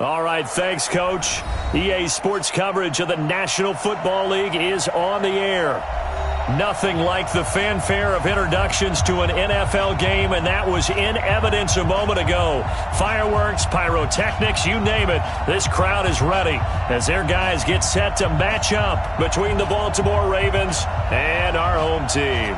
All right, thanks, Coach. EA Sports coverage of the National Football League is on the air. Nothing like the fanfare of introductions to an NFL game, and that was in evidence a moment ago. Fireworks, pyrotechnics, you name it. This crowd is ready as their guys get set to match up between the Baltimore Ravens and our home team.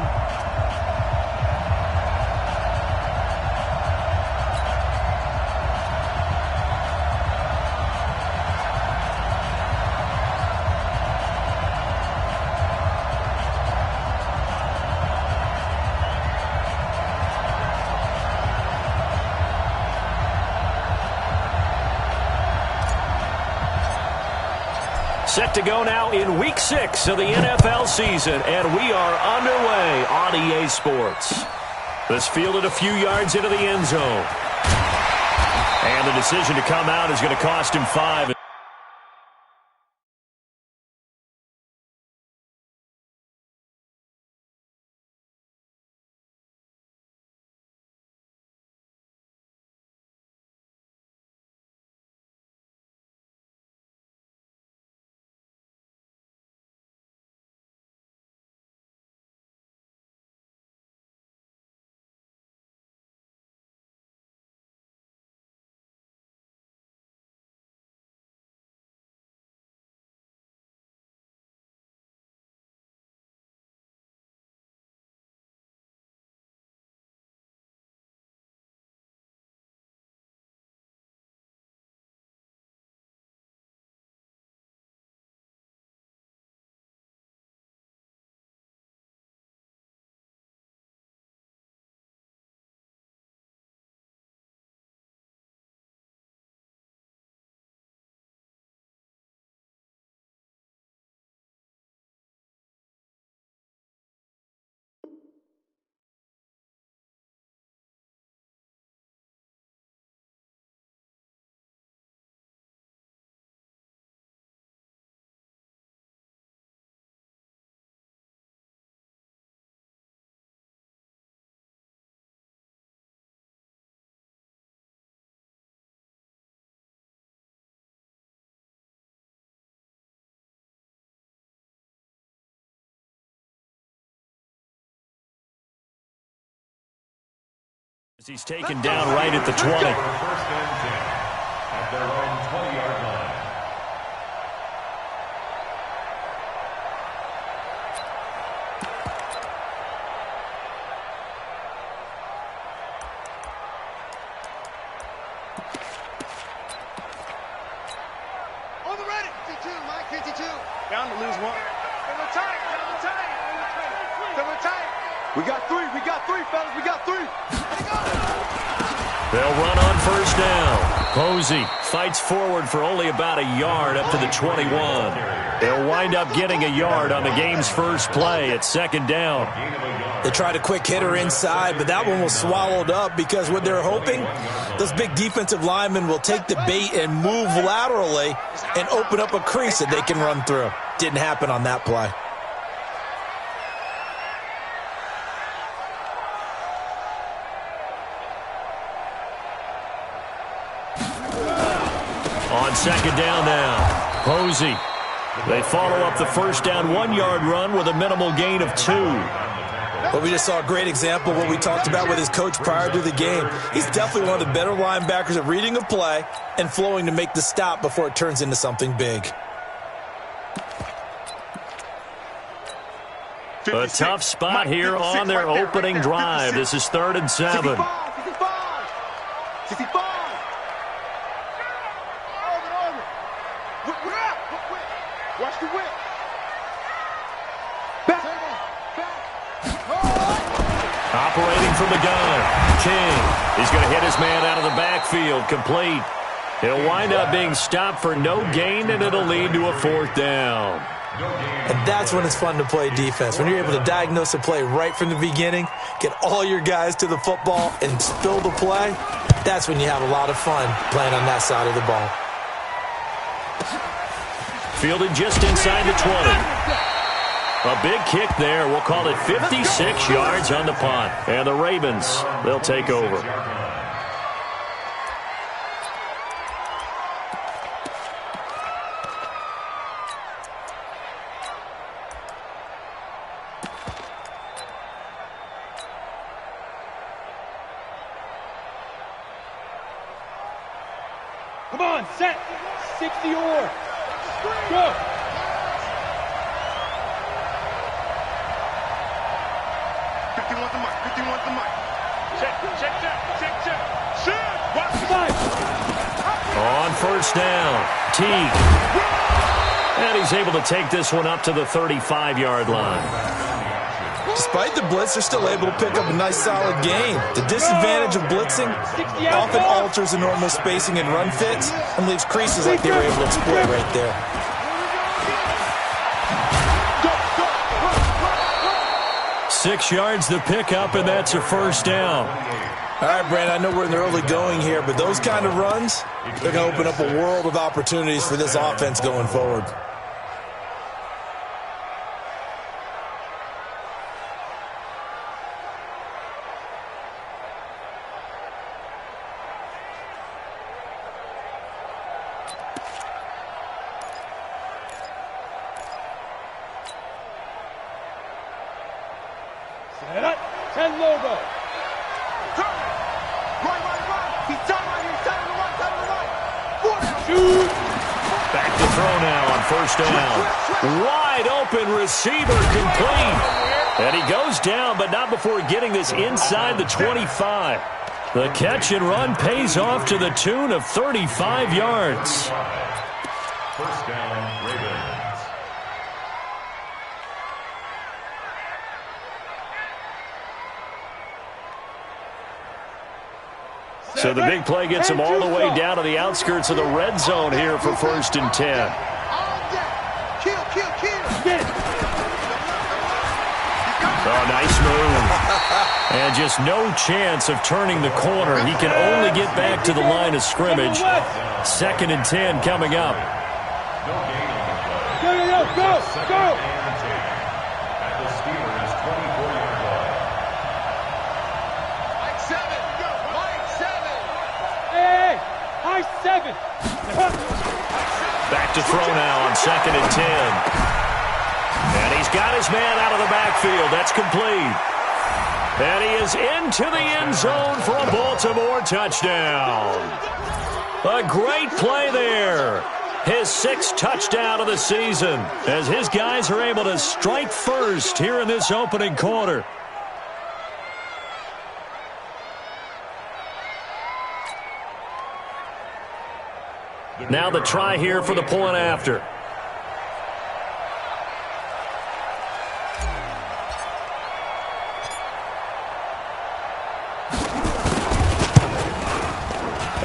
Set to go now in Week 6 of the NFL season, and we are underway on EA Sports. This fielded a few yards into the end zone. And the decision to come out is going to cost him 5. He's taken down right at the 20. First and 10 at their own 20-yard line. On the ready. 52, Mike, 52. Down to lose one. Double tight, double tight. Double tight. We got three, fellas. We got three. They'll run on first down. Posey fights forward for only about a yard up to the 21. They'll wind up getting a yard on the game's first play at second down. They tried a quick hitter inside, but that one was swallowed up because what they're hoping, those big defensive linemen will take the bait and move laterally and open up a crease that they can run through. Didn't happen on that play. On second down now, Posey. They follow up the first down 1-yard run with a minimal gain of 2. But we just saw a great example of what we talked about with his coach prior to the game. He's definitely one of the better linebackers at reading a play and flowing to make the stop before it turns into something big. A tough spot here on their opening drive. This is 3rd and 7. 65. Watch the whip. Back. Operating from the gun. King. He's going to hit his man out of the backfield. Complete. He'll wind up being stopped for no gain, and it'll lead to a 4th down. And that's when it's fun to play defense. When you're able to diagnose a play right from the beginning, get all your guys to the football, and spill the play, that's when you have a lot of fun playing on that side of the ball. Fielded just inside the 20. A big kick there. We'll call it 56 yards on the punt. And the Ravens, they'll take over. Come on, set. 60 or. Go. On first down, Teague. And he's able to take this one up to the 35-yard line. Despite the blitz, they're still able to pick up a nice, solid gain. The disadvantage of blitzing often alters the normal spacing and run fits and leaves creases like they were able to exploit right there. Six yards the pickup, and that's a first down. All right, Brandon, I know we're in the early going here, but those kind of runs, they're going to open up a world of opportunities for this offense going forward. Set up. 10 logo. Back to throw now on first down. Wide open receiver complete. And he goes down, but not before getting this inside the 25. The catch and run pays off to the tune of 35 yards. First down, Ravens. So the big play gets him all the way down to the outskirts of the red zone here for first and 10. Oh, nice move. And just no chance of turning the corner. He can only get back to the line of scrimmage. Second and 10 coming up. No gain on the play. Go. Second and 10 at the Steelers' 24-yard line. Hey, high 7. Back to throw now on second and 10. And he's got his man out of the backfield. That's complete. And he is into the end zone for a Baltimore touchdown. A great play there. His sixth touchdown of the season as his guys are able to strike first here in this opening quarter. Now the try here for the point after.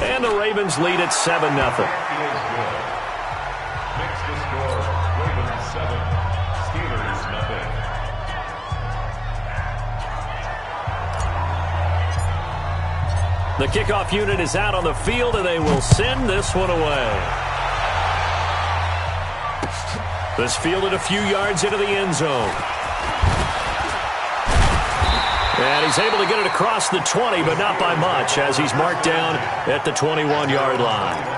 And the Ravens lead at 7-0. Makes the score Ravens 7, Steelers nothing. The kickoff unit is out on the field, and they will send this one away. This fielded a few yards into the end zone. And he's able to get it across the 20, but not by much, as he's marked down at the 21-yard line.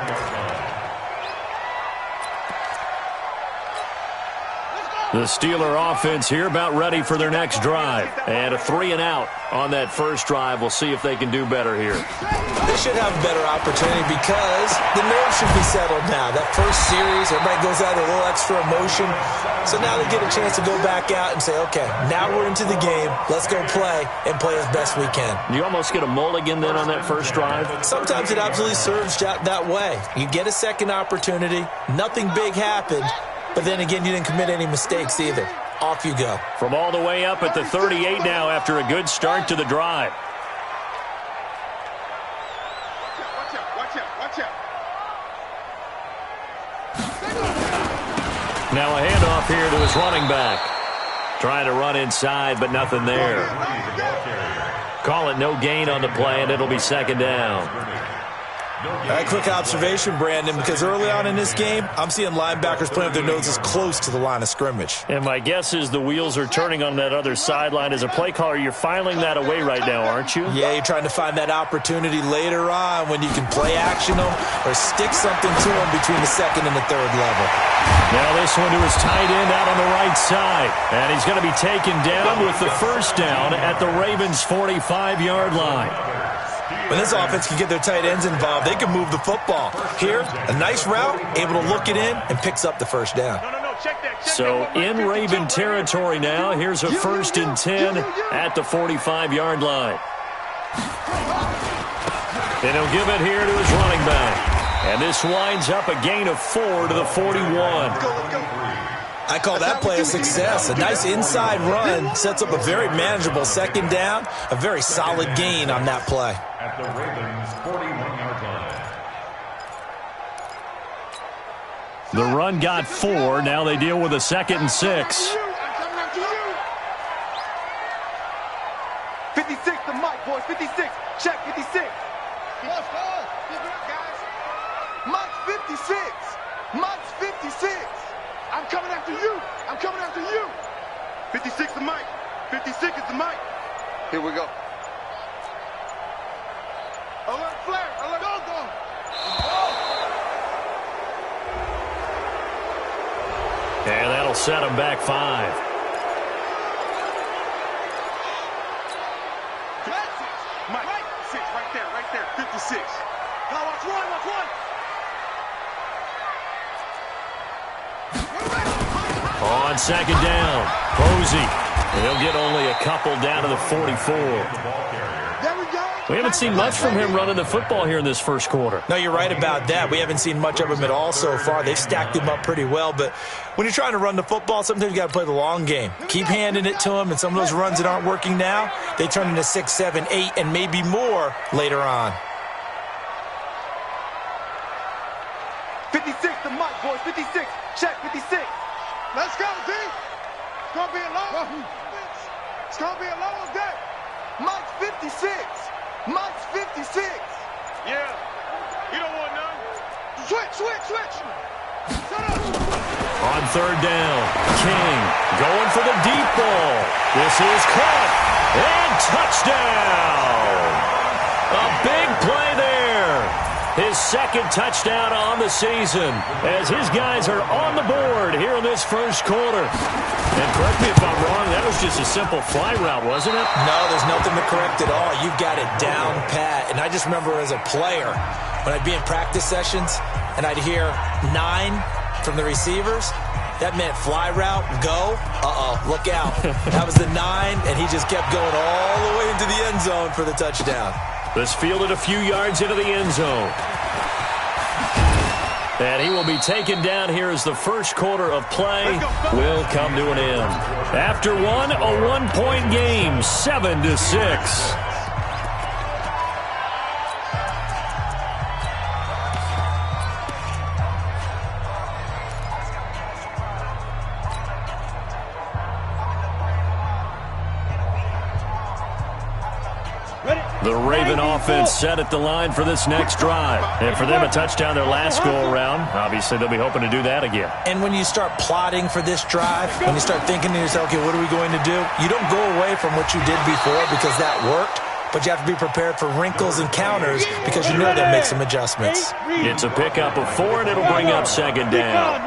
The Steeler offense here about ready for their next drive. And a 3-and-out on that first drive. We'll see if they can do better here. They should have a better opportunity because the nerves should be settled now. That first series, everybody goes out with a little extra emotion. So now they get a chance to go back out and say, okay, now we're into the game. Let's go play and play as best we can. You almost get a mulligan then on that first drive? Sometimes it absolutely serves that way. You get a second opportunity. Nothing big happened. But then again, you didn't commit any mistakes either. Off you go. From all the way up at the 38 now after a good start to the drive. Watch out. Now a handoff here to his running back. Trying to run inside, but nothing there. Call it no gain on the play, and it'll be second down. A quick observation, Brandon, because early on in this game, I'm seeing linebackers playing with their noses close to the line of scrimmage. And my guess is the wheels are turning on that other sideline. As a play caller, you're filing that away right now, aren't you? Yeah, you're trying to find that opportunity later on when you can play action them or stick something to them between the second and the third level. Now this one to his tight end out on the right side. And he's going to be taken down with the first down at the Ravens' 45-yard line. When this offense can get their tight ends involved, they can move the football. Here, a nice route, able to look it in, and picks up the first down. So in Raven territory now, here's a 1st and 10 at the 45-yard line. And he'll give it here to his running back. And this winds up a gain of 4 to the 41. I call that play a success. A nice inside run sets up a very manageable 2nd down. A very solid gain on that play. At the Ravens' 41-yard line. The run got 4. Now they deal with a 2nd and 6. 56 to Mike, boys. 56. Check 56. Mike's 56. Mike's 56. I'm coming after you. I'm coming after you. 56 to Mike. 56 is to Mike. Here we go. Alert flare. Alert. Go. And that'll set him back 5. Mike, 6 right there. 56. Now watch one. On 2nd down, Posey. And he'll get only a couple down to the 44. There we go. We haven't seen much from him running the football here in this first quarter. No, you're right about that. We haven't seen much of him at all so far. They've stacked him up pretty well. But when you're trying to run the football, sometimes you got to play the long game. Keep handing it to him, and some of those runs that aren't working now, they turn into 6, 7, 8, and maybe more later on. 56 to Mike, boys. 56. Check 56. Let's go, D. It's going to be a long. It's going to be a long day. Mike's 56. Mike's 56. Yeah. You don't want none. Switch. Shut up. On 3rd down, King going for the deep ball. This is caught. And touchdown. A big play there. His 2nd touchdown on the season as his guys are on the board here in this first quarter. And correct me if I'm wrong, that was just a simple fly route, wasn't it? No, there's nothing to correct at all. You've got it down pat. And I just remember as a player, when I'd be in practice sessions and I'd hear 9 from the receivers, that meant fly route, go, look out. That was the 9, and he just kept going all the way into the end zone for the touchdown. This fielded a few yards into the end zone. And he will be taken down here as the first quarter of play will come to an end. After one, a 1-point game, 7-6. The Raven offense set at the line for this next drive. And for them, a touchdown their last go-around. Obviously, they'll be hoping to do that again. And when you start plotting for this drive, when you start thinking to yourself, okay, what are we going to do? You don't go away from what you did before because that worked, but you have to be prepared for wrinkles and counters because you know they'll make some adjustments. It's a pickup of 4, and it'll bring up 2nd down.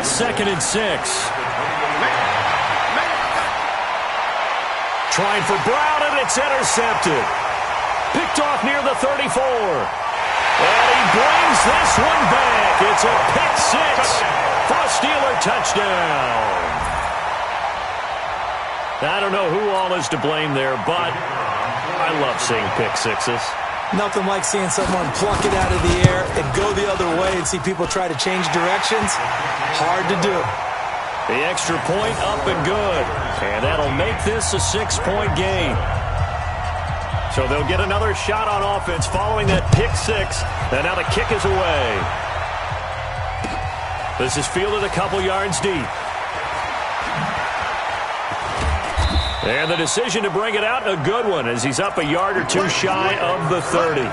2nd and 6. Trying for Brown, and it's intercepted. Picked off near the 34. And he brings this one back. It's a pick 6 for a Steeler touchdown. I don't know who all is to blame there, but I love seeing pick 6s. Nothing like seeing someone pluck it out of the air and go the other way and see people try to change directions. Hard to do. The extra point up and good. And that'll make this a 6-point game. So they'll get another shot on offense following that pick 6. And now the kick is away. This is fielded a couple yards deep. And the decision to bring it out, a good one, as he's up a yard or 2 shy of the 30.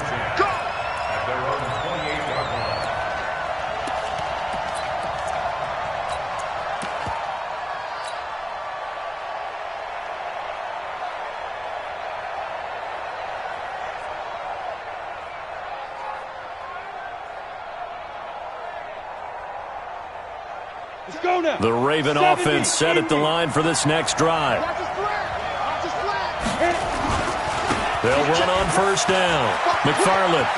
The Raven offense set at the line for this next drive. They'll run on first down. McFarland.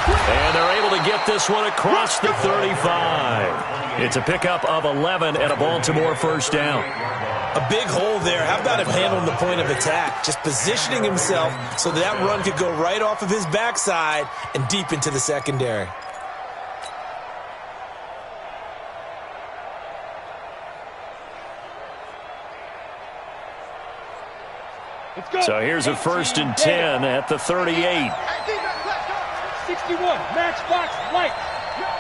And they're able to get this one across the 35. It's a pickup of 11 and a Baltimore first down. A big hole there. How about him handling the point of attack? Just positioning himself so that run could go right off of his backside and deep into the secondary. So here's a 1st and 10 at the 38. 61, match box, light.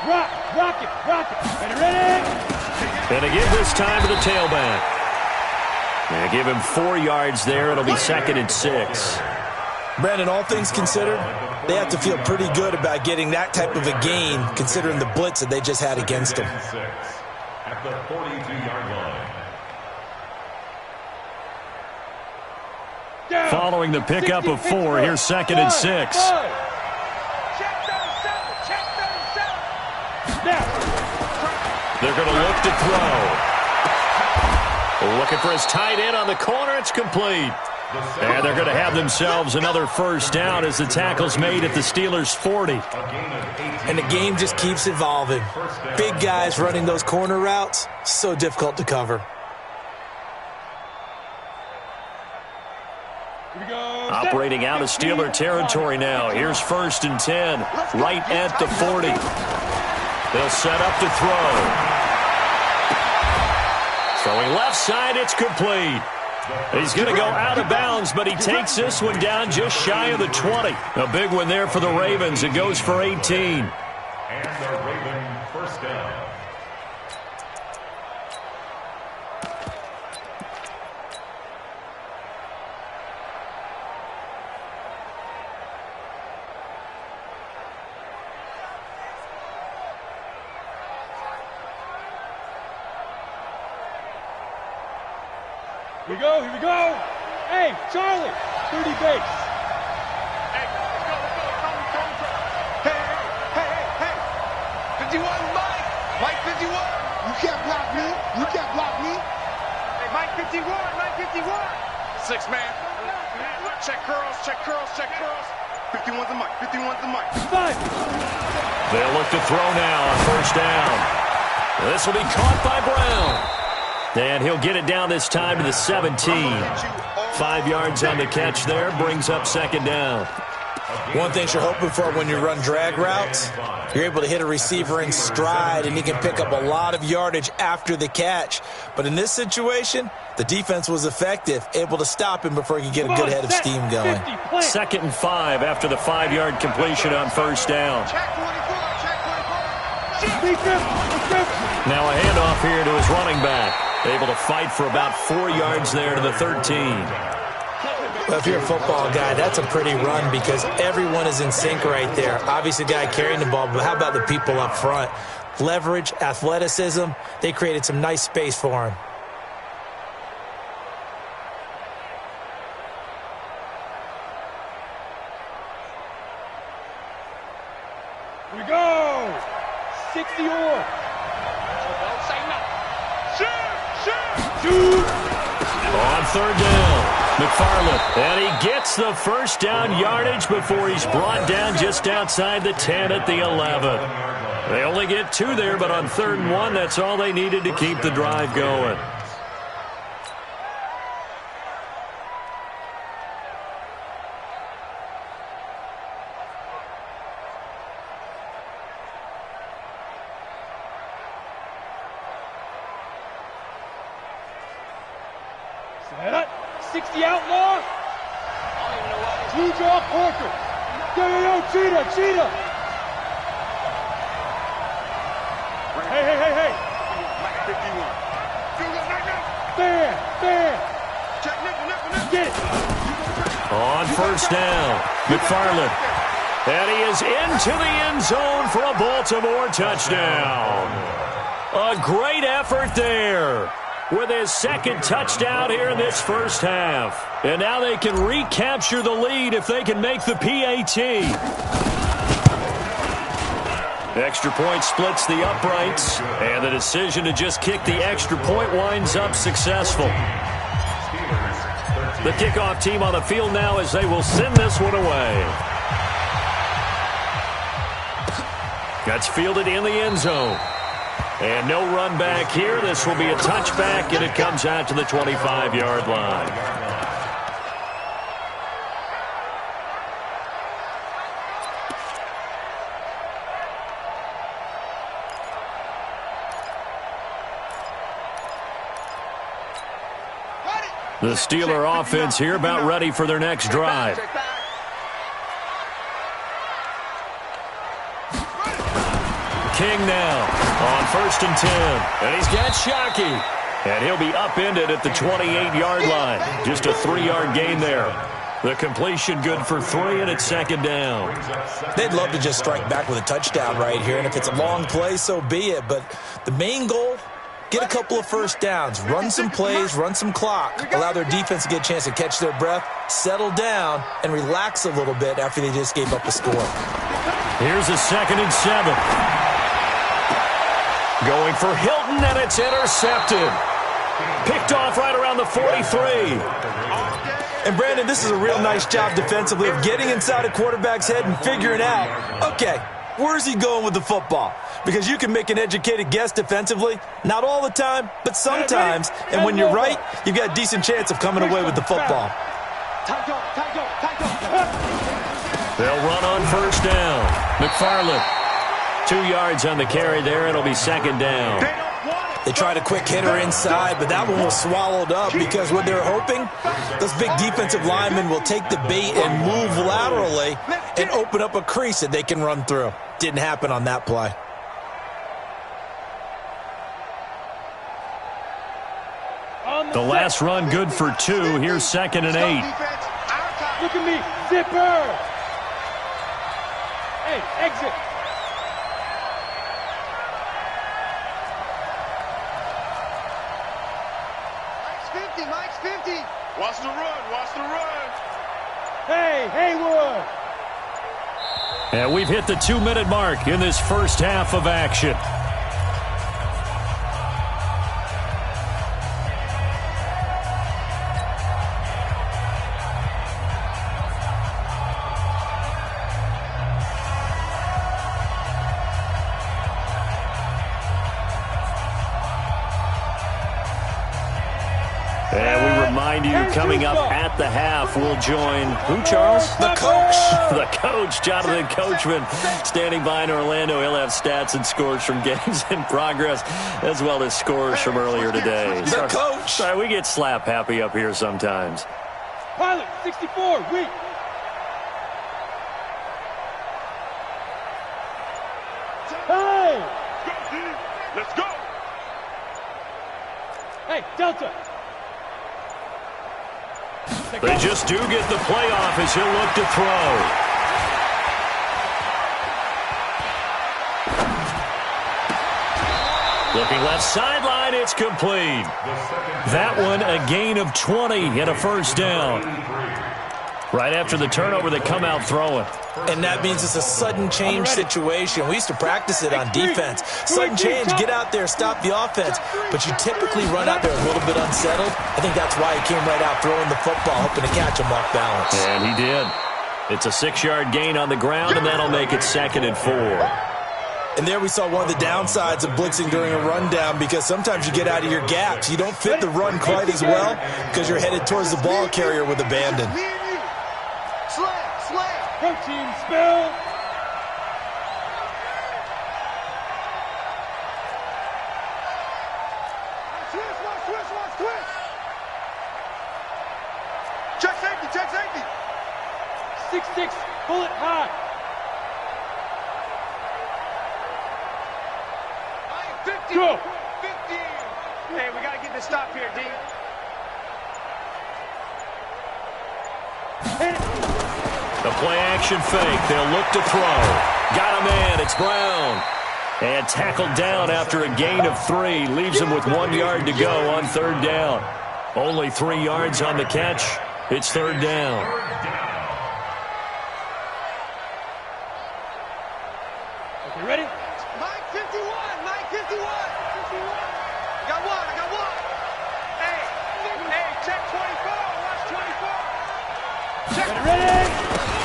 Rock it. Ready? And they give this time to the tailback. And give him 4 yards there. It'll be 2nd and 6. Brandon, all things considered, they have to feel pretty good about getting that type of a gain, considering the blitz that they just had against them. At the 42-yard line. Following the pickup of 4, here's 2nd and 6. Check 37. They're going to look to throw. Looking for his tight end on the corner. It's complete. And they're going to have themselves another first down as the tackle's made at the Steelers' 40. And the game just keeps evolving. Big guys running those corner routes, so difficult to cover. Operating out of Steeler territory now. Here's 1st and 10, right at the 40. They'll set up to throw. Throwing left side, it's complete. He's going to go out of bounds, but he takes this one down just shy of the 20. A big one there for the Ravens. It goes for 18. And the Raven first down. Here we go. Hey, Charlie, 30 base. Hey, let's go. Hey. 51, Mike 51. You can't block me. Hey, Mike 51. 6 man. Check curls. 51's the Mike. 5. They'll look to throw now on first down. This will be caught by Brown. And he'll get it down this time to the 17. 5 yards on the catch there, brings up 2nd down. One thing you're hoping for when you run drag routes, you're able to hit a receiver in stride, and he can pick up a lot of yardage after the catch. But in this situation, the defense was effective, able to stop him before he could get a good head of steam going. 2nd and 5 after the 5-yard completion on first down. Now a handoff here to his running back. Able to fight for about 4 yards there to the 13. Well, if you're a football guy, that's a pretty run because everyone is in sync right there. Obviously, the guy carrying the ball, but how about the people up front? Leverage, athleticism, they created some nice space for him. Here we go. 60 or. On 3rd down, McFarland. And he gets the first down yardage before he's brought down just outside the 10 at the 11. They only get 2 there, but on 3rd and 1, that's all they needed to keep the drive going. Set up. 60 outlaw. Blue draw Porker. Yo, cheetah. Hey. Mike 51. Fair. Check nickel. Get it. On first down, McFarland. And he is into the end zone for a Baltimore touchdown. A great effort there with his 2nd touchdown here in this first half. And now they can recapture the lead if they can make the PAT. Extra point splits the uprights, and the decision to just kick the extra point winds up successful. Steelers 13. The kickoff team on the field now as they will send this one away. That's fielded in the end zone. And no run back here. This will be a touchback, and it comes out to the 25-yard line. The Steeler offense here about ready for their next drive. King now on 1st and 10. And he's got Shockey. And he'll be upended at the 28-yard line. Just a 3-yard gain there. The completion good for 3, and it's 2nd down. They'd love to just strike back with a touchdown right here, and if it's a long play, so be it. But the main goal, get a couple of first downs, run some plays, run some clock, allow their defense to get a chance to catch their breath, settle down, and relax a little bit after they just gave up a score. Here's a 2nd and 7. Going for Hilton, and it's intercepted. Picked off right around the 43. And, Brandon, this is a real nice job defensively of getting inside a quarterback's head and figuring out, okay, where's he going with the football? Because you can make an educated guess defensively. Not all the time, but sometimes. And when you're right, you've got a decent chance of coming away with the football. They'll run on 1st down. McFarland. 2 yards on the carry there. It'll be 2nd down. They tried a quick hitter inside, but that one was swallowed up because what they're hoping, those big defensive linemen will take the bait and move laterally and open up a crease that they can run through. Didn't happen on that play. The last run good for 2. Here's 2nd and 8. Look at me. Zipper. Hey, exit. Mike's 50. Watch the run. Watch the run. Hey, Haywood. And we've hit the 2-minute mark in this first half of action. Coming up at the half, we'll join who, Charles? The coach. The coach, Jonathan Coachman, standing by in Orlando. He'll have stats and scores from games in progress, as well as scores from earlier today. The coach. Sorry, we get slap happy up here sometimes. Pilot, 64, weak. Hey! Let's go! Hey, Delta. They just do get the play off as he'll look to throw. Looking left sideline, it's complete. That one a gain of 20 and a 1st down. Right after the turnover, they come out throwing. And that means it's a sudden change situation. We used to practice it on defense. Sudden change, get out there, stop the offense. But you typically run out there a little bit unsettled. I think that's why he came right out throwing the football, hoping to catch him off balance. And he did. It's a 6-yard gain on the ground, and that'll make it 2nd and 4. And there we saw one of the downsides of blitzing during a rundown, because sometimes you get out of your gaps. You don't fit the run quite as well because you're headed towards the ball carrier with abandon. Protein spill. Switch. Check safety. 6-6, pull it high. 50. Go. 50. Hey, we got to get this stop here, D. Hit it. The play-action fake. They'll look to throw. Got him in. It's Brown. And tackled down after a gain of 3. Leaves him with 1 yard to go on 3rd down. Only 3 yards on the catch. It's 3rd down. Okay, ready? Mike 51. I got one. Hey, check 24. Watch 24.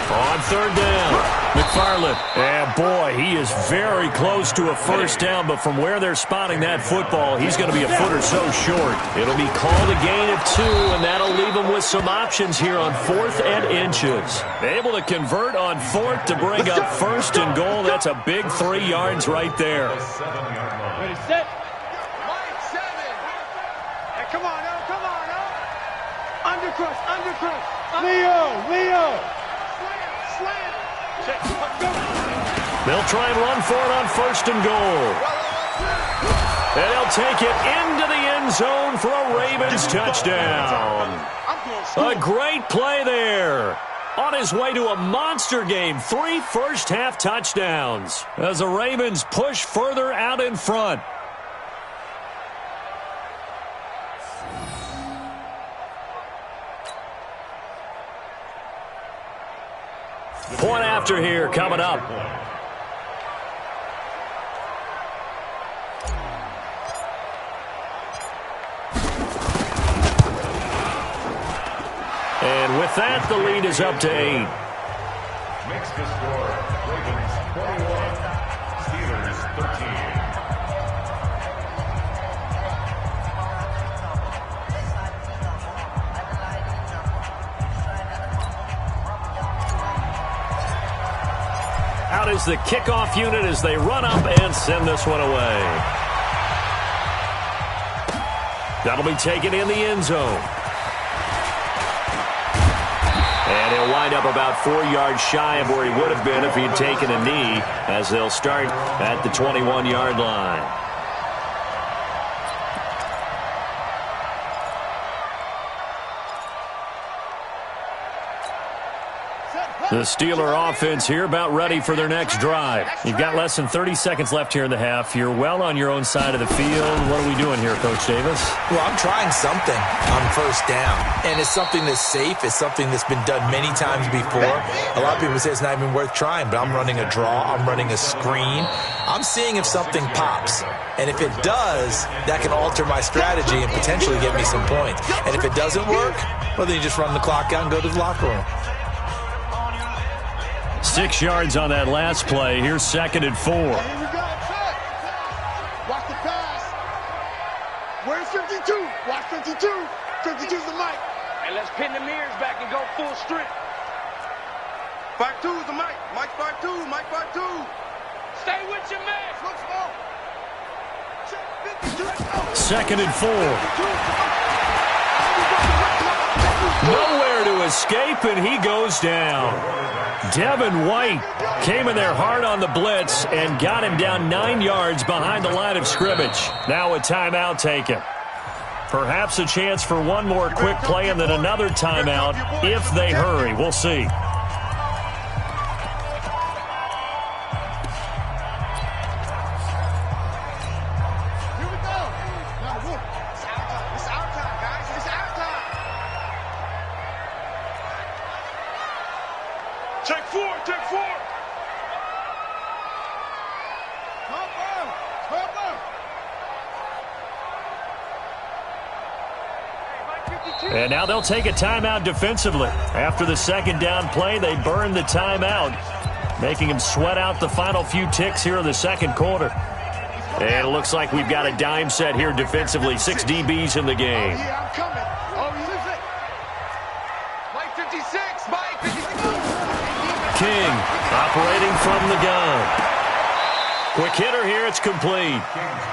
On third down, McFarland. And boy, he is very close to a first down, but from where they're spotting that football, he's going to be a foot or so short. It'll be called a gain of 2, and that'll leave him with some options here on 4th and inches. Able to convert on 4th to bring up 1st and goal. That's a big 3 yards right there. Ready, set. Mike 7. Hey, come on, now. Come on, now. Undercrush, undercrush. Leo. Slam. Check. Go. They'll try and run for it on 1st and goal. And they'll take it into the end zone for a Ravens touchdown. A great play there. On his way to a monster game, 3 first-half touchdowns as the Ravens push further out in front. Point after here coming up. And with that, the lead is up to 8. Makes the score Ravens 21, Steelers 13. Out is the kickoff unit as they run up and send this one away. That'll be taken in the end zone. And he'll wind up about 4 yards shy of where he would have been if he'd taken a knee, as they'll start at the 21-yard line. The Steeler offense here about ready for their next drive. You've got less than 30 seconds left here in the half. You're well on your own side of the field. What are we doing here, Coach Davis? Well, I'm trying something on first down, and it's something that's safe. It's something that's been done many times before. A lot of people say it's not even worth trying, but I'm running a draw. I'm running a screen. I'm seeing if something pops, and if it does, that can alter my strategy and potentially get me some points. And if it doesn't work, well, then you just run the clock out and go to the locker room. 6 yards on that last play. Here's 2nd and 4. Here we go. Watch the pass. Where's 52? Watch 52. 52's the mic. And let's pin the mirrors back and go full strength. 52's the mic. Mike 52. Mike 52. Stay with your man. Look small. Check 52. Let's go. 2nd and 4. Nowhere to escape, and he goes down. Devin White came in there hard on the blitz and got him down 9 yards behind the line of scrimmage. Now a timeout taken. Perhaps a chance for one more quick play and then another timeout if they hurry. We'll see. Take 4, take 4. And now they'll take a timeout defensively. After the 2nd down play, they burn the timeout, making them sweat out the final few ticks here in the 2nd quarter. And it looks like we've got a dime set here defensively. 6 DBs in the game. Yeah, I'm coming. Oh, you listen. Mike 56. Mike 56. King operating from the gun. Quick hitter here. It's complete.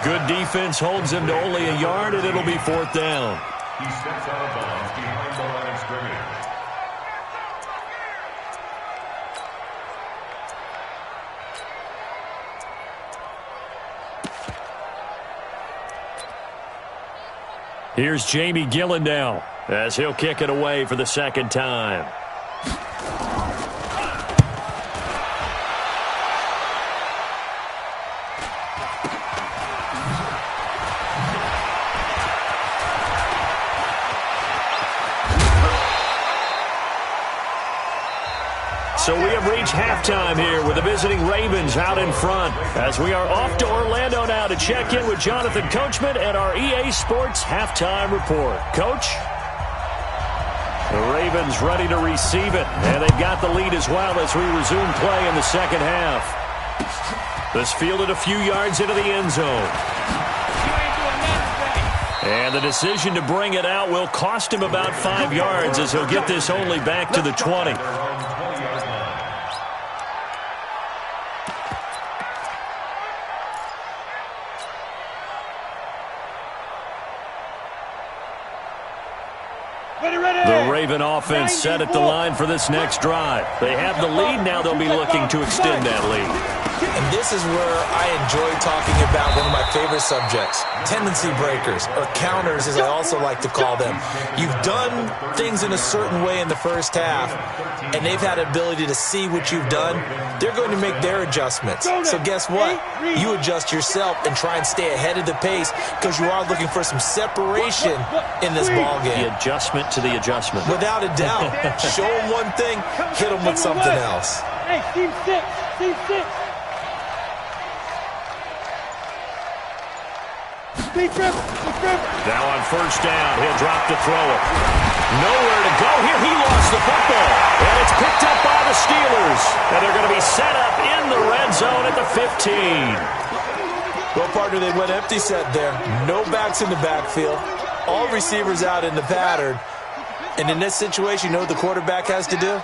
Good defense holds him to only a yard, and it'll be 4th down. He steps out of bounds behind the line of scrimmage. Here's Jamie Gillen now as he'll kick it away for the 2nd time. So we have reached halftime here with the visiting Ravens out in front as we are off to Orlando now to check in with Jonathan Coachman and our EA Sports Halftime Report. Coach? The Ravens ready to receive it, and they've got the lead as well as we resume play in the second half. This fielded a few yards into the end zone. And the decision to bring it out will cost him about 5 yards as he'll get this only back to the 20. The Raven offense set at the line for this next drive. They have the lead. Now they'll be looking to extend that lead. And this is where I enjoy talking about one of my favorite subjects, tendency breakers, or counters as I also like to call them. You've done things in a certain way in the first half, and they've had the ability to see what you've done. They're going to make their adjustments. So guess what? You adjust yourself and try and stay ahead of the pace because you are looking for some separation in this ball game. The adjustment to the adjustment. Without a doubt. Show them one thing, hit them with something else. Hey, team 6, team 6. Now on first down, he'll drop to throw it. Nowhere to go here. He lost the football. And it's picked up by the Steelers. And they're going to be set up in the red zone at the 15. Well, partner, they went empty set there. No backs in the backfield. All receivers out in the pattern. And in this situation, you know what the quarterback has to do?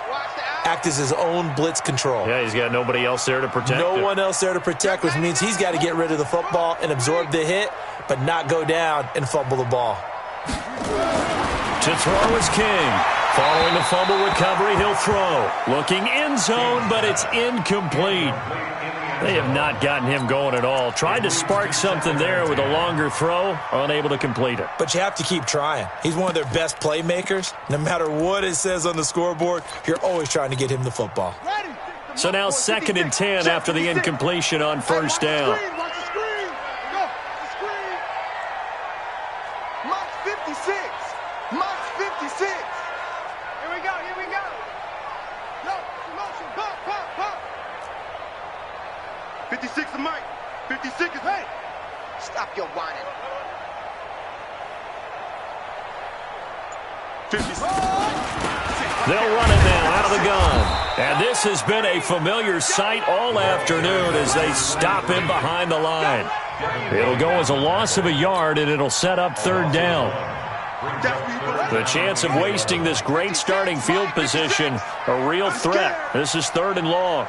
Act as his own blitz control. Yeah, he's got nobody else there to protect No him. one else there to protect, which means he's got to get rid of the football and absorb the hit, but not go down and fumble the ball. To throw is King. Following the fumble recovery, he'll throw. Looking end zone, but it's incomplete. They have not gotten him going at all. Tried to spark something there with a longer throw, unable to complete it. But you have to keep trying. He's one of their best playmakers. No matter what it says on the scoreboard, you're always trying to get him the football. So now 2nd and 10 after the incompletion on first down. Watch the screen. Go. The screen. Mike's 56. Mike's 56. Here we go, here we go. Yo, motion. Pop, pop, pop. 56 is Mike. 56 is hey. Stop your whining. 56. They'll run it now out of the gun. And this has been a familiar sight all afternoon as they stop him behind the line. It'll go as a loss of a yard, and it'll set up 3rd down. The chance of wasting this great starting field position, a real threat. This is 3rd and long.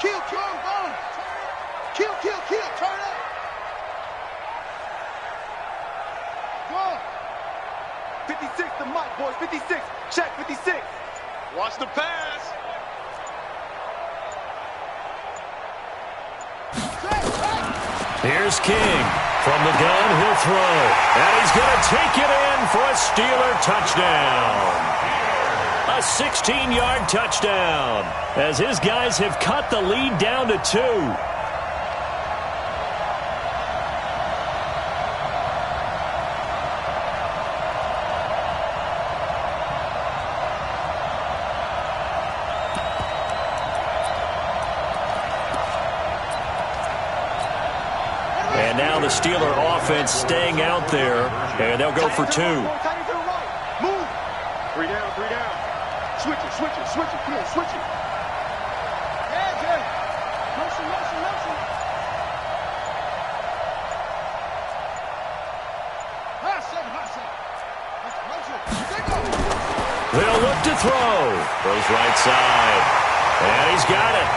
Kill, kill, kill, kill, kill, turn up. Go. 56 to Mike, boys, 56. Check 56. Watch the pass. Here's King. From the gun, he'll throw. And he's going to take it in for a Steeler touchdown. A 16-yard touchdown as his guys have cut the lead down to 2. And now the Steeler offense staying out there, and they'll go for 2. Move. 3 down, 3 down. Switch it, switch it, switch it. Come on, switch it. Yeah, yeah. Motion, motion, motion. Hot shot, hot shot. Motion. They'll look to throw. Goes right side. And he's got it.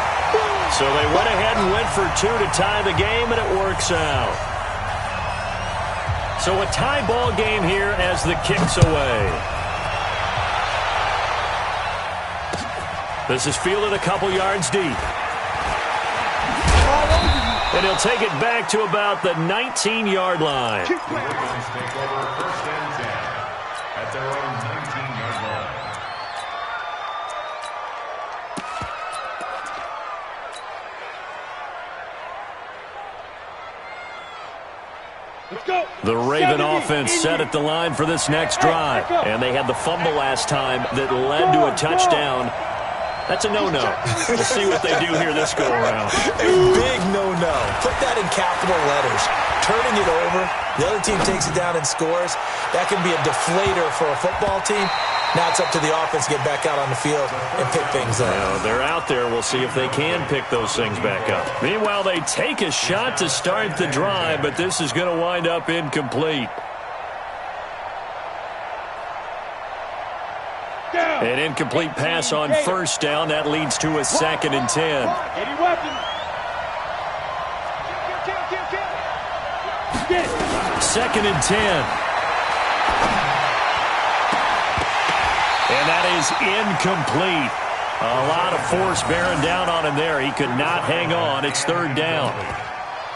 So they went ahead and went for 2 to tie the game, and it works out. So a tie ball game here as the kick's away. This is fielded a couple yards deep. And he'll take it back to about the 19-yard line. Take over 1st and 10 at their own 19-yard line. Let's go. The Raven offense set at the line for this next drive. And they had the fumble last time that led to a touchdown. That's a no-no. We'll see what they do here this go-around. A big no-no. Put that in capital letters. Turning it over, the other team takes it down and scores. That can be a deflator for a football team. Now it's up to the offense to get back out on the field and pick things up. Well, they're out there. We'll see if they can pick those things back up. Meanwhile, they take a shot to start the drive, but this is going to wind up incomplete. An incomplete pass on first down. That leads to a 2nd and 10. Any weapons? 2nd and 10. And that is incomplete. A lot of force bearing down on him there. He could not hang on. It's 3rd down.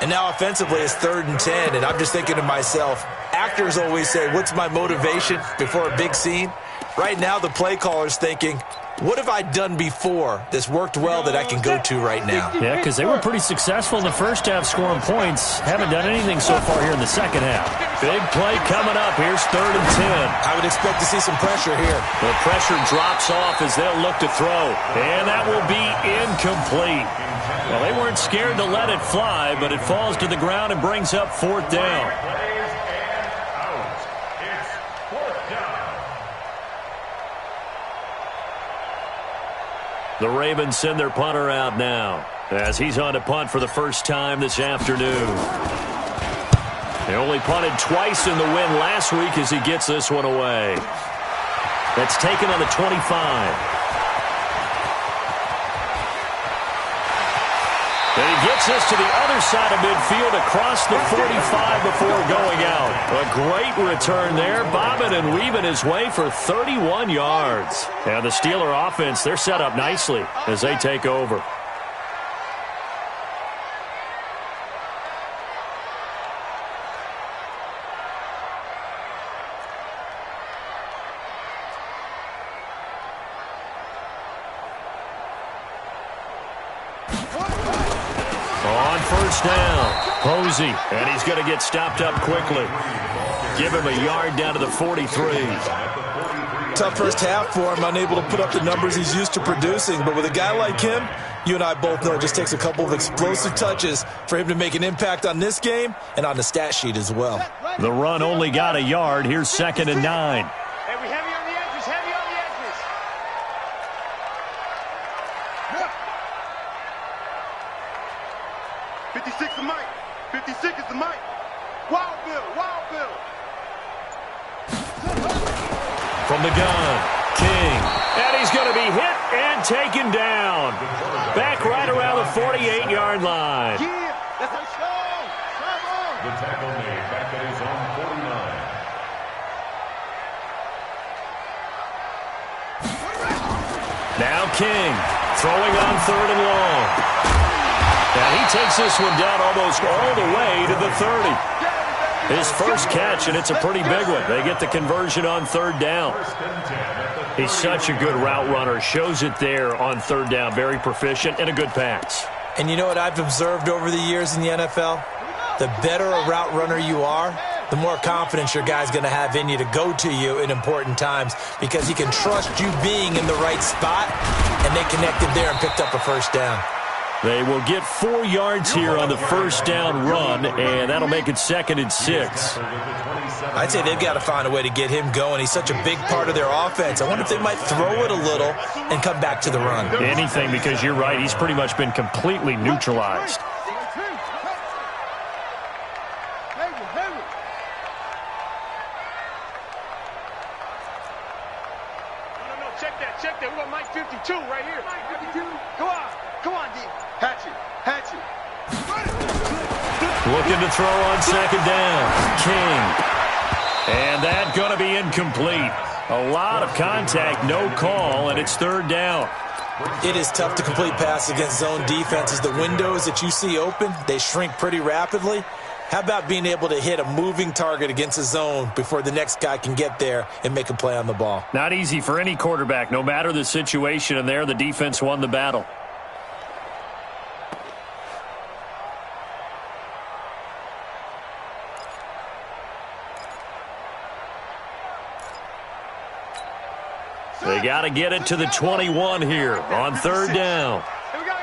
And now offensively it's 3rd and 10. And I'm just thinking to myself, actors always say, what's my motivation before a big scene? Right now the play caller's thinking, what have I done before that's worked well that I can go to right now? Yeah, because they were pretty successful in the first half scoring points. Haven't done anything so far here in the second half. Big play coming up. Here's 3rd and 10. I would expect to see some pressure here. The pressure drops off as they'll look to throw. And that will be incomplete. Well, they weren't scared to let it fly, but it falls to the ground and brings up 4th down. The Ravens send their punter out now as he's on to punt for the first time this afternoon. They only punted twice in the win last week as he gets this one away. That's taken on the 25. And he gets this to the other side of midfield across the 45 before going out. A great return there, bobbing and weaving his way for 31 yards. And the Steeler offense, they're set up nicely as they take over. First down, Posey, and he's going to get stopped up quickly. Give him a yard down to the 43. Tough first half for him, unable to put up the numbers he's used to producing. But with a guy like him, you and I both know it just takes a couple of explosive touches for him to make an impact on this game and on the stat sheet as well. The run only got a yard. Here's 2nd and 9. Hey, we heavy on the edges, heavy on the edges. 56 is Mike. 56 is the Mike. Wild Bill, Wild Bill. From the gun, King. And he's going to be hit and taken down. Back right around the 48-yard line. Yeah, that's a show. Come on. The tackle made back at his own 49. Now King throwing on 3rd and long. And he takes this one down almost all the way to the 30. His first catch, and it's a pretty big one. They get the conversion on 3rd down. He's such a good route runner. Shows it there on 3rd down. Very proficient and a good pass. And you know what I've observed over the years in the NFL? The better a route runner you are, the more confidence your guy's going to have in you to go to you in important times because he can trust you being in the right spot, and they connected there and picked up a first down. They will get 4 yards here on the first down run, and that'll make it 2nd and 6. I'd say they've got to find a way to get him going. He's such a big part of their offense. I wonder if they might throw it a little and come back to the run. Anything, because you're right. He's pretty much been completely neutralized. No, check that. We got Mike 52 right here. Mike 52. Come on, D. Hatchet. Looking to throw on 2nd down. King. And that's going to be incomplete. A lot of contact, no call, and it's 3rd down. It is tough to complete passes against zone defenses. The windows that you see open, they shrink pretty rapidly. How about being able to hit a moving target against a zone before the next guy can get there and make a play on the ball? Not easy for any quarterback, no matter the situation, and there the defense won the battle. They got to get it to the 21 here on 3rd down. Here we go.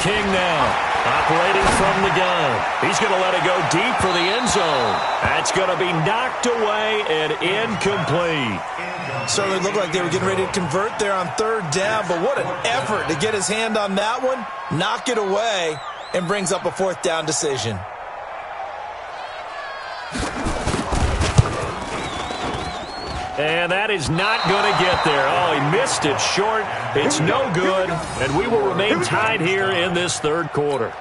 King now. Operating from the gun. He's going to let it go deep for the end zone. That's going to be knocked away and incomplete. Certainly looked like they were getting ready to convert there on third down, but what an effort to get his hand on that one, knock it away, and brings up a fourth down decision. And that is not going to get there. Oh, he missed it short. It's no good, and we will remain tied here in this third quarter.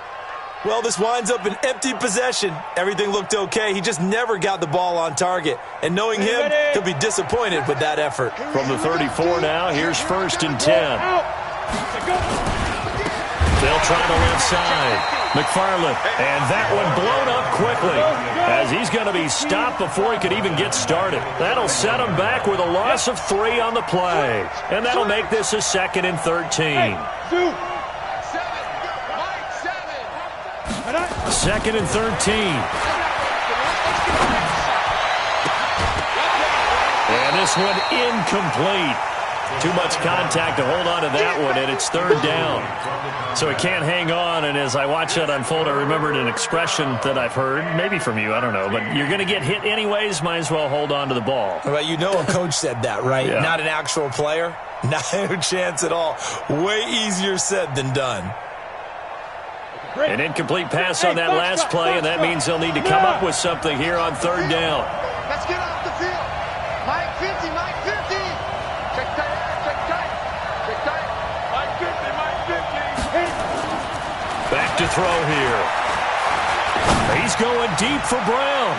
Well, this winds up an empty possession. Everything looked okay. He just never got the ball on target. And knowing him, he'll be disappointed with that effort. From the 34 now, here's 1st and 10. They'll try the left side. McFarland, and that one blown up quickly as he's going to be stopped before he could even get started. That'll set him back with a loss of 3 on the play. And that'll make this a 2nd and 13. 2nd and 13. And this one incomplete. Too much contact to hold on to that one, and it's 3rd down. So it can't hang on, and as I watch that unfold, I remembered an expression that I've heard, maybe from you, I don't know, but you're going to get hit anyways, might as well hold on to the ball. Well, you know a coach said that, right? Yeah. Not an actual player. No chance at all. Way easier said than done. An incomplete pass on that last play, and that means they'll need to come up with something here on 3rd down. Let's get off the field. Mike 50, Mike 50. Check tight, check tight. Check tight. Mike 50, Mike 50. Back to throw here. He's going deep for Brown.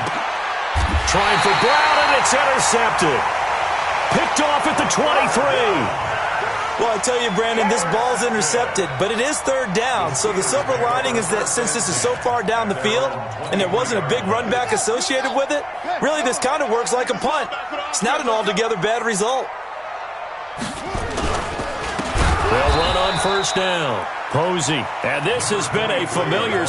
Trying for Brown, and it's intercepted. Picked off at the 23. Well, I tell you, Brandon, this ball's intercepted, but it is 3rd down. So the silver lining is that since this is so far down the field and there wasn't a big run back associated with it, really this kind of works like a punt. It's not an altogether bad result. They'll run on 1st down. Posey, and this has been a familiar...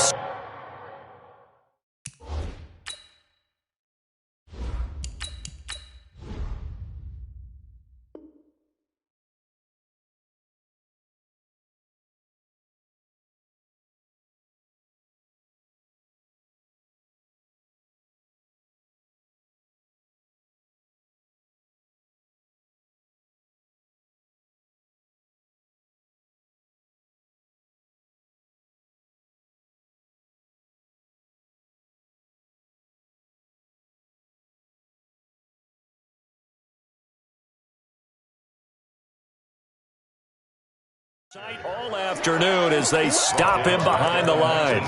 all afternoon as they stop him behind the line.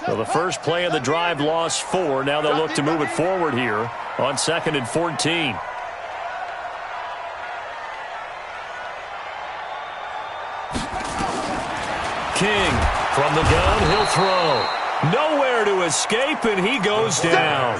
So the first play of the drive lost 4. Now they'll look to move it forward here on 2nd and 14. King from the gun, he'll throw. Nowhere to escape, and he goes down.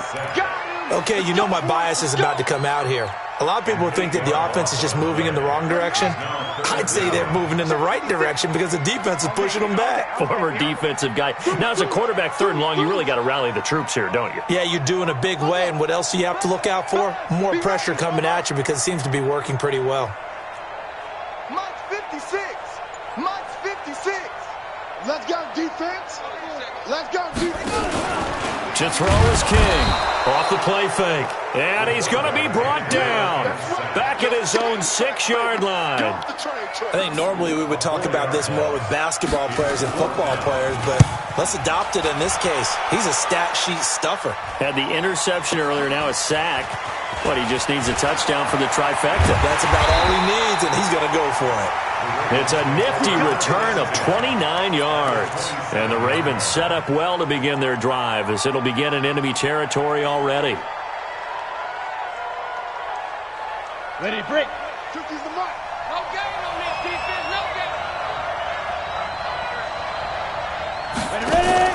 Okay, you know my bias is about to come out here. A lot of people think that the offense is just moving in the wrong direction. I'd say they're moving in the right direction because the defense is pushing them back. Former defensive guy. Now, as a quarterback 3rd and long, you really got to rally the troops here, don't you? Yeah, you do in a big way, and what else do you have to look out for? More pressure coming at you because it seems to be working pretty well. Mike's 56. Mike's 56. Let's go, defense. Let's go, defense. To throw is King. Off the play fake. And he's going to be brought down. Back at his own 6-yard line. I think normally we would talk about this more with basketball players and football players, but let's adopt it in this case. He's a stat sheet stuffer. Had the interception earlier, now a sack. But he just needs a touchdown for the trifecta. That's about all he needs, and he's going to go for it. It's a nifty return of 29 yards. And the Ravens set up well to begin their drive as it'll begin in enemy territory already. Ready, break. Took his the mark. No game on this defense, no game. Ready.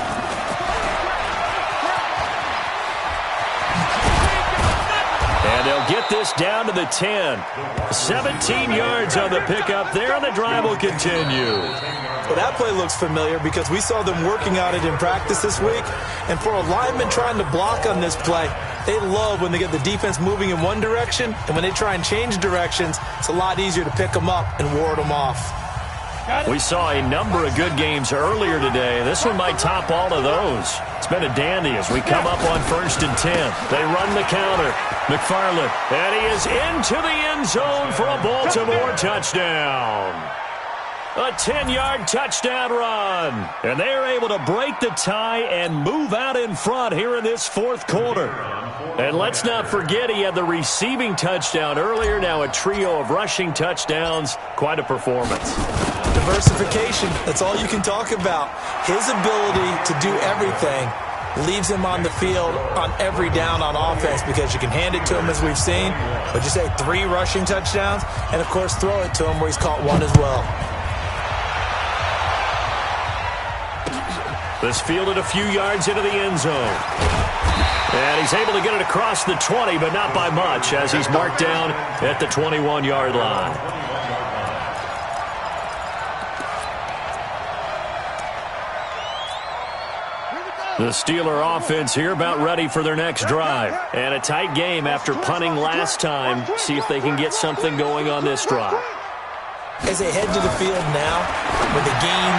And they'll get this down to the 10. 17 yards on the pickup there, and the drive will continue. Well, that play looks familiar because we saw them working on it in practice this week. And for a lineman trying to block on this play, They love when they get the defense moving in one direction, and when they try and change directions, it's a lot easier to pick them up and ward them off. We saw a number of good games earlier today. This one might top all of those. It's been a dandy as we come up on 1st and 10. They run the counter. McFarland, and he is into the end zone for a Baltimore touchdown. A 10-yard touchdown run. And they are able to break the tie and move out in front here in this fourth quarter. And let's not forget he had the receiving touchdown earlier. Now a trio of rushing touchdowns. Quite a performance. Diversification, that's all you can talk about. His ability to do everything leaves him on the field on every down on offense because you can hand it to him as we've seen. But you say 3 rushing touchdowns and, of course, throw it to him where he's caught 1 as well. This fielded a few yards into the end zone. And he's able to get it across the 20, but not by much as he's marked down at the 21-yard line. The Steeler offense here about ready for their next drive. And a tight game after punting last time. See if they can get something going on this drive. As they head to the field now, with the game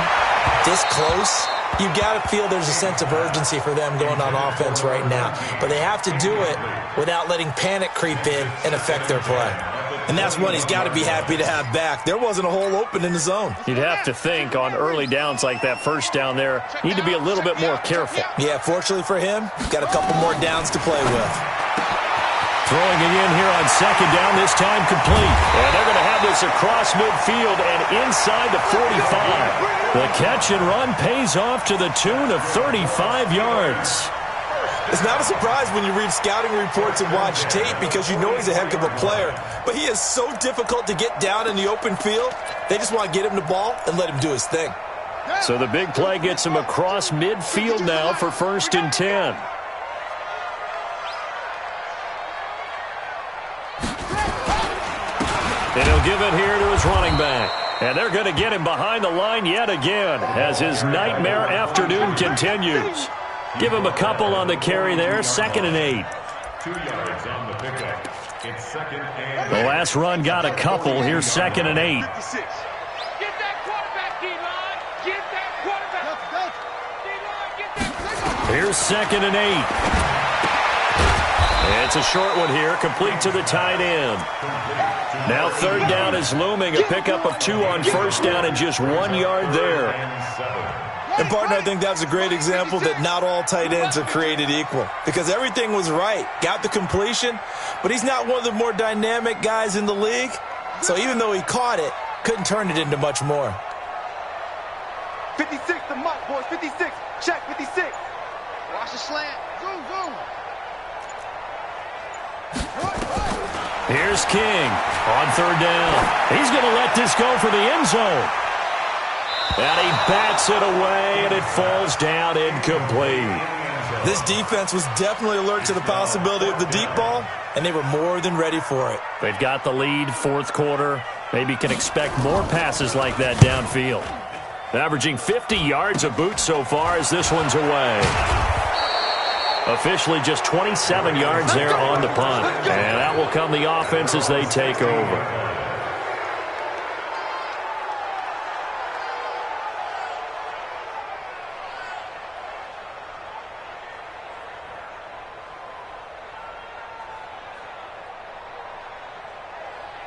this close, you've got to feel there's a sense of urgency for them going on offense right now. But they have to do it without letting panic creep in and affect their play. And that's one he's got to be happy to have back. There wasn't a hole open in the zone. You'd have to think on early downs like that first down there, need to be a little bit more careful. Yeah, fortunately for him, got a couple more downs to play with. Throwing it in here on 2nd down, this time complete. And they're going to have this across midfield and inside the 45. The catch and run pays off to the tune of 35 yards. It's not a surprise when you read scouting reports and watch tape because you know he's a heck of a player. But he is so difficult to get down in the open field. They just want to get him the ball and let him do his thing. So the big play gets him across midfield now for 1st and 10. And he'll give it here to his running back. And they're going to get him behind the line yet again as his nightmare afternoon continues. Give him a couple on the carry there. 2nd and 8. 2 yards on the pickup. It's 2nd and 8. The last run got a couple. Here's 2nd and 8. Get that quarterback, D-line. Get that quarterback. D-line, get that. Here's 2nd and 8. It's a short one here, complete to the tight end. Now 3rd down is looming. A pickup of 2 on 1st down and just 1 yard there. And, partner, I think that's a great example that not all tight ends are created equal because everything was right. Got the completion, but he's not one of the more dynamic guys in the league. So even though he caught it, couldn't turn it into much more. 56 to Mike, boys. 56. Check 56. Watch the slant. Zoom, zoom. Here's King on 3rd down. He's going to let this go for the end zone. And he bats it away, and it falls down incomplete. This defense was definitely alert to the possibility of the deep ball, and they were more than ready for it. They've got the lead, 4th quarter. Maybe can expect more passes like that downfield. Averaging 50 yards a boot so far as this one's away. Officially just 27 yards there on the punt. And that will come the offense as they take over.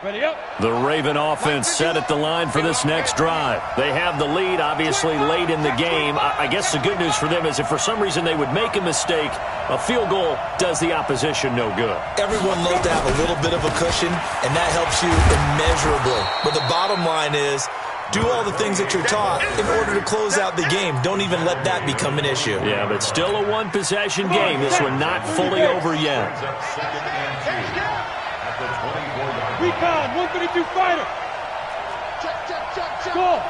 Ready up. The Raven offense set at the line for this next drive. They have the lead, obviously, late in the game. I guess the good news for them is if for some reason they would make a mistake, a field goal does the opposition no good. Everyone loves to have a little bit of a cushion, and that helps you immeasurably. But the bottom line is, do all the things that you're taught in order to close out the game. Don't even let that become an issue. Yeah, but still a one-possession game. This one not fully over yet. Recon, 132 fighter. Check. Go.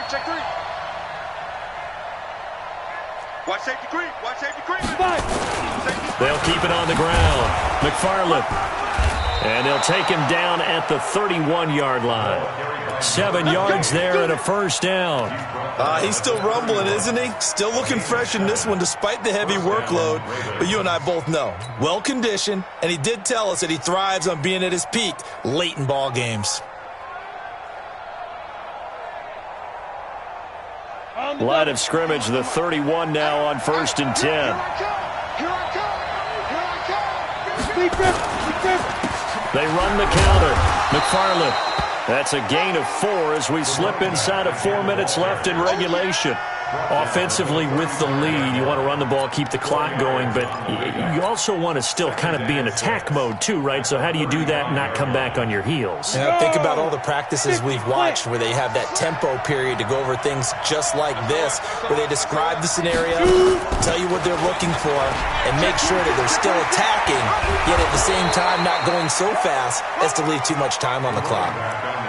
Check three. Watch safety creep. Watch safety creep. Fight. They'll keep it on the ground. McFarland. And they'll take him down at the 31-yard line. 7 yards there and a first down. He's still rumbling, isn't he? Still looking fresh in this one despite the heavy workload. But you and I both know, well-conditioned, and he did tell us that he thrives on being at his peak late in ball games. Line of scrimmage, the 31 now on 1st and 10. Here I come. Here I come. They run the counter. McFarland. That's a gain of 4 as we slip inside of 4 minutes left in regulation. Offensively with the lead, you want to run the ball, keep the clock going, but you also want to still kind of be in attack mode too, right? So how do you do that and not come back on your heels? Yeah, think about all the practices we've watched where they have that tempo period to go over things just like this, where they describe the scenario, tell you what they're looking for, and make sure that they're still attacking, yet at the same time not going so fast as to leave too much time on the clock.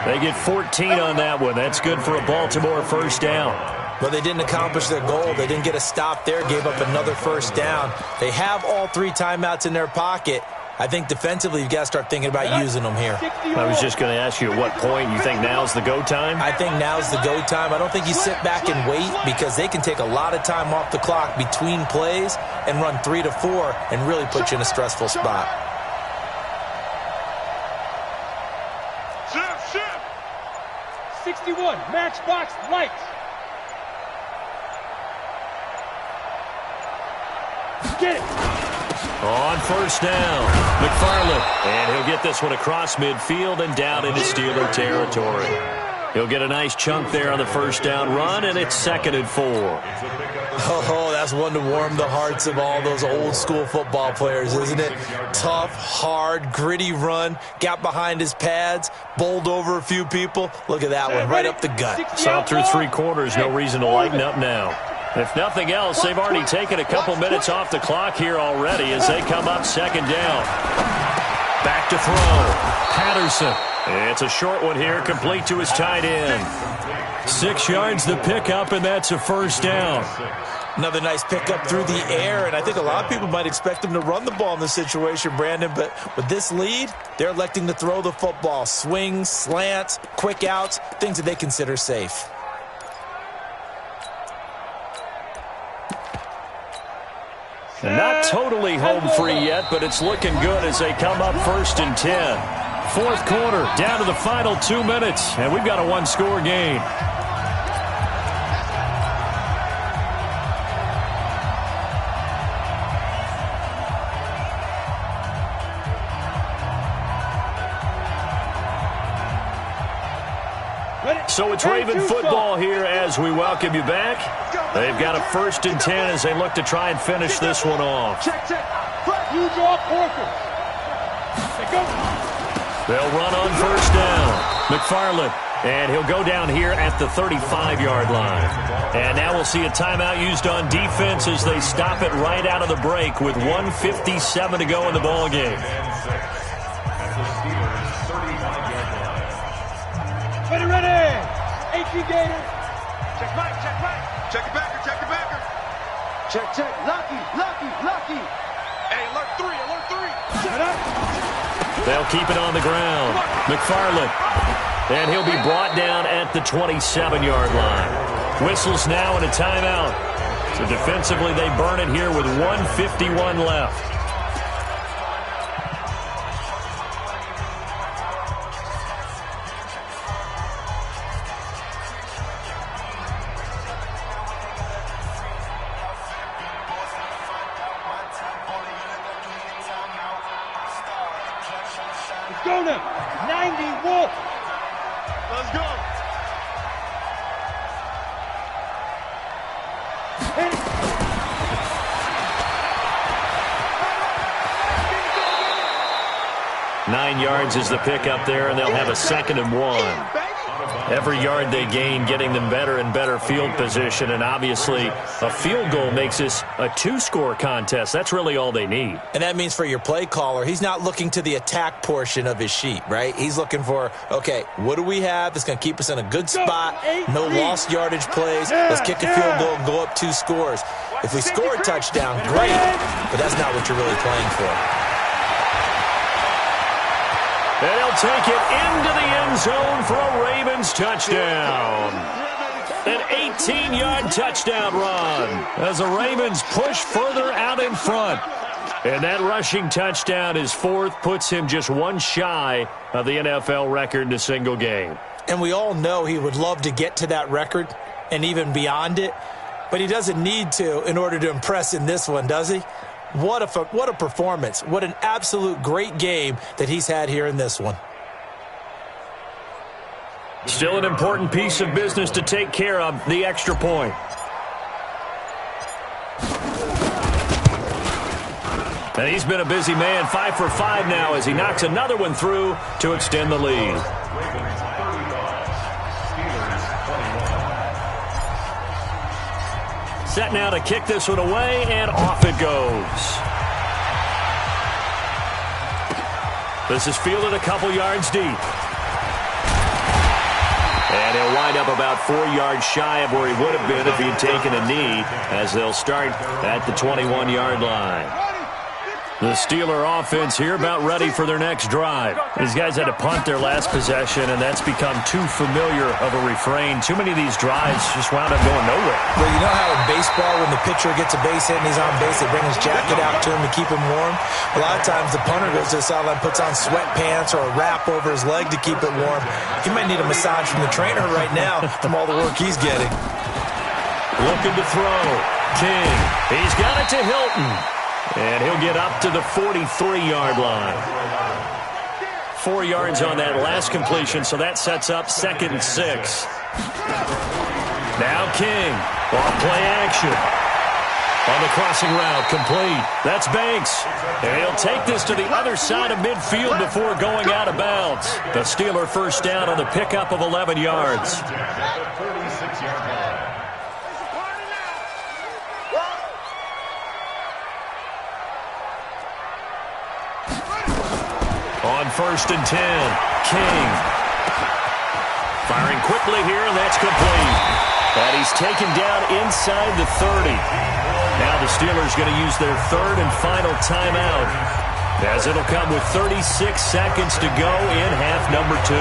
They get 14 on that one. That's good for a Baltimore first down. But they didn't accomplish their goal. They didn't get a stop there, gave up another first down. They have all 3 timeouts in their pocket. I think defensively you've got to start thinking about using them here. I was just going to ask you at what point you think now's the go time? I think now's the go time. I don't think you sit back and wait because they can take a lot of time off the clock between plays and run 3 to 4 and really put you in a stressful spot. Shift. 61, matchbox lights. Get it. On first down, McFarland. And he'll get this one across midfield and down into Steeler territory. He'll get a nice chunk there on the first down run, and it's 2nd and 4. Oh, that's one to warm the hearts of all those old-school football players, isn't it? Tough, hard, gritty run, got behind his pads, bowled over a few people. Look at that one, right up the gut. Saw through 3 quarters, no reason to lighten up now. If nothing else, they've already taken a couple minutes off the clock here already as they come up 2nd down. Back to throw. Patterson. It's a short one here, complete to his tight end. 6 yards the pickup, and that's a first down. Another nice pickup through the air, and I think a lot of people might expect him to run the ball in this situation, Brandon, but with this lead, they're electing to throw the football. Swings, slants, quick outs, things that they consider safe. And not totally home free yet, but it's looking good as they come up 1st and 10. 4th quarter, down to the final 2 minutes, and we've got a 1-score game. So it's Raven football here as we welcome you back. They've got a 1st and 10 as they look to try and finish this one off. Huge off Porker. They'll run on 1st down. McFarland, and he'll go down here at the 35-yard line. And now we'll see a timeout used on defense as they stop it right out of the break with 1:57 to go in the ball game. Ready. 18 Gator. Check it backer. Check. Lucky. Hey, alert 3. Shut up. They'll keep it on the ground. McFarland, and he'll be brought down at the 27-yard line. Whistles now and a timeout. So defensively, they burn it here with 1:51 left. Go now. 90 Wolf. Let's go. Hit it. Nine yards is the pickup there, and they'll have a 2nd and 1. Every yard they gain getting them better and better field position, and obviously a field goal makes this a 2-score contest. That's really all they need. And that means for your play caller, he's not looking to the attack portion of his sheet, right? He's looking for, okay, what do we have that's going to keep us in a good spot, no lost yardage plays, let's kick a field goal and go up 2 scores. If we score a touchdown, great, but that's not what you're really playing for. And he'll take it into the end zone for a Ravens touchdown. An 18-yard touchdown run as the Ravens push further out in front. And that rushing touchdown, his fourth, puts him just one shy of the NFL record in a single game. And we all know he would love to get to that record and even beyond it, but he doesn't need to in order to impress in this one, does he? What a performance. What an absolute great game that he's had here in this one. Still an important piece of business to take care of, the extra point. And he's been a busy man, 5 for 5 now as he knocks another one through to extend the lead. Set now to kick this one away, and off it goes. This is fielded a couple yards deep. And he'll wind up about 4 yards shy of where he would have been if he'd taken a knee, as they'll start at the 21-yard line. The Steeler offense here about ready for their next drive. These guys had to punt their last possession, and that's become too familiar of a refrain. Too many of these drives just wound up going nowhere. Well, you know how in baseball, when the pitcher gets a base hit and he's on base, they bring his jacket out to him to keep him warm? A lot of times the punter goes to the sideline, puts on sweatpants or a wrap over his leg to keep it warm. He might need a massage from the trainer right now from all the work he's getting. Looking to throw. King. He's got it to Hilton. And he'll get up to the 43-yard line. 4 yards on that last completion, so that sets up 2nd and 6. Now King. Off play action. On the crossing route, complete. That's Banks. And he'll take this to the other side of midfield before going out of bounds. The Steeler first down on the pickup of 11 yards. On 1st and 10, King. Firing quickly here, and that's complete. And he's taken down inside the 30. Now the Steelers going to use their 3rd and final timeout, as it'll come with 36 seconds to go in half number 2.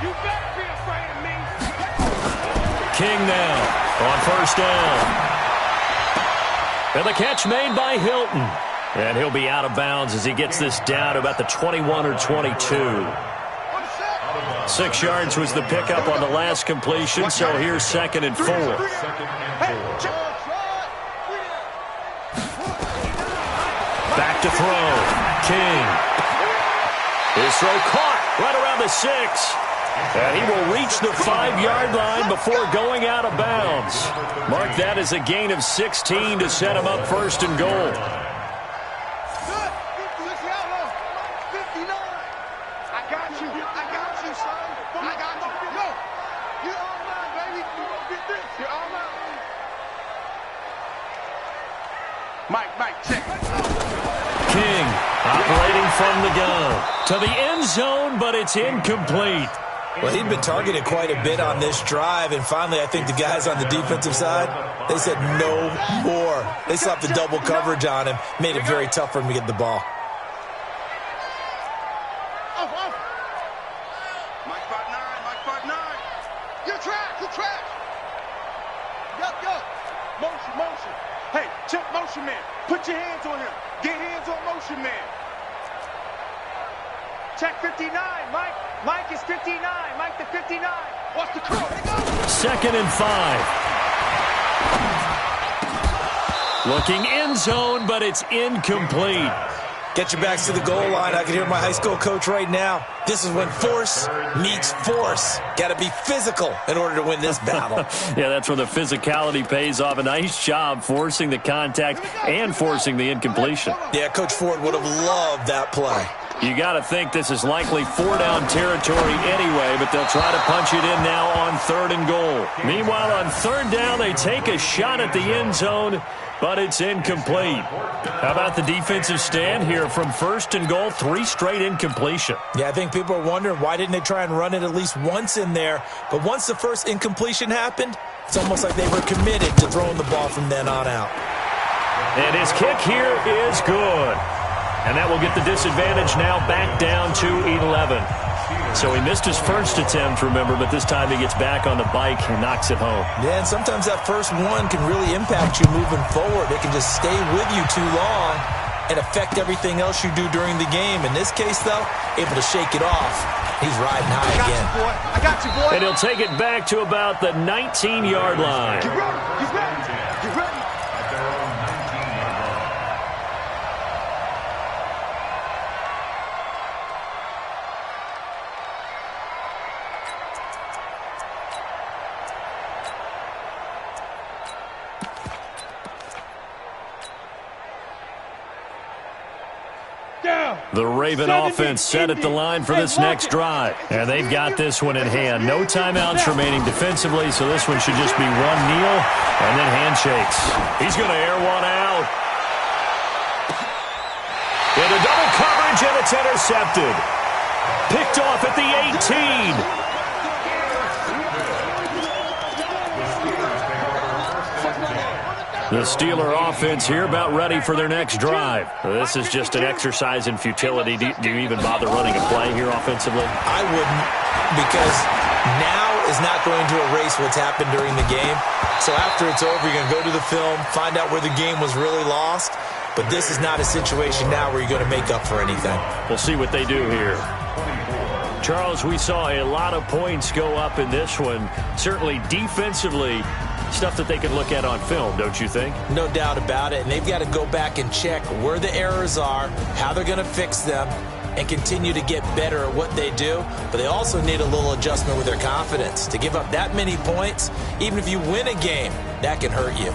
You better be afraid of me. King now on 1st down. And the catch made by Hilton. And he'll be out of bounds as he gets this down to about the 21 or 22. 6 yards was the pickup on the last completion, so here's 2nd and 4. Back to throw. King. His throw caught right around the 6. And he will reach the 5-yard line before going out of bounds. Mark that as a gain of 16 to set him up 1st and goal. Mike, check. King operating from the gun to the end zone, but it's incomplete. Well, he'd been targeted quite a bit on this drive, and finally I think the guys on the defensive side, they said no more. They slapped the double coverage on him, made it very tough for him to get the ball. Mike 5'9". You're trash. Go. Motion. Hey, check motion man. Put your hands on him. Get hands on motion man. Check 59, Mike. Mike is 59. Mike the 59. Watch the curl. 2nd and 5. Looking end zone, but it's incomplete. Get your backs to the goal line. I can hear my high school coach right now. This is when force meets force. Got to be physical in order to win this battle. Yeah, that's where the physicality pays off. A nice job forcing the contact and forcing the incompletion. Yeah, Coach Ford would have loved that play. You got to think this is likely 4-down territory anyway, but they'll try to punch it in now on 3rd and goal. Meanwhile, on 3rd down, they take a shot at the end zone, but it's incomplete. How about the defensive stand here from 1st and goal? 3 straight incompletion. Yeah, I think people are wondering why didn't they try and run it at least once in there. But once the first incompletion happened, it's almost like they were committed to throwing the ball from then on out. And his kick here is good. And that will get the disadvantage now back down to 11. So he missed his first attempt, remember, but this time he gets back on the bike and knocks it home. Yeah, and sometimes that first one can really impact you moving forward. It can just stay with you too long and affect everything else you do during the game. In this case, though, able to shake it off. He's riding high again. I got you, boy. And he'll take it back to about the 19-yard line. Get ready. Get ready. Get ready. At their own 19-yard line. The Raven offense set at the line for this next drive. And they've got this one in hand. No timeouts remaining defensively, so this one should just be one kneel and then handshakes. He's going to air one out. Into double coverage, and it's intercepted. Picked off at the 18. The Steeler offense here about ready for their next drive. This is just an exercise in futility. Do you even bother running a play here offensively? I wouldn't, because now is not going to erase what's happened during the game. So after it's over, you're going to go to the film, find out where the game was really lost. But this is not a situation now where you're going to make up for anything. We'll see what they do here. Charles, we saw a lot of points go up in this one. Certainly defensively, stuff that they can look at on film, don't you think? No doubt about it. And they've got to go back and check where the errors are, how they're going to fix them, and continue to get better at what they do. But they also need a little adjustment with their confidence. To give up that many points, even if you win a game, that can hurt you.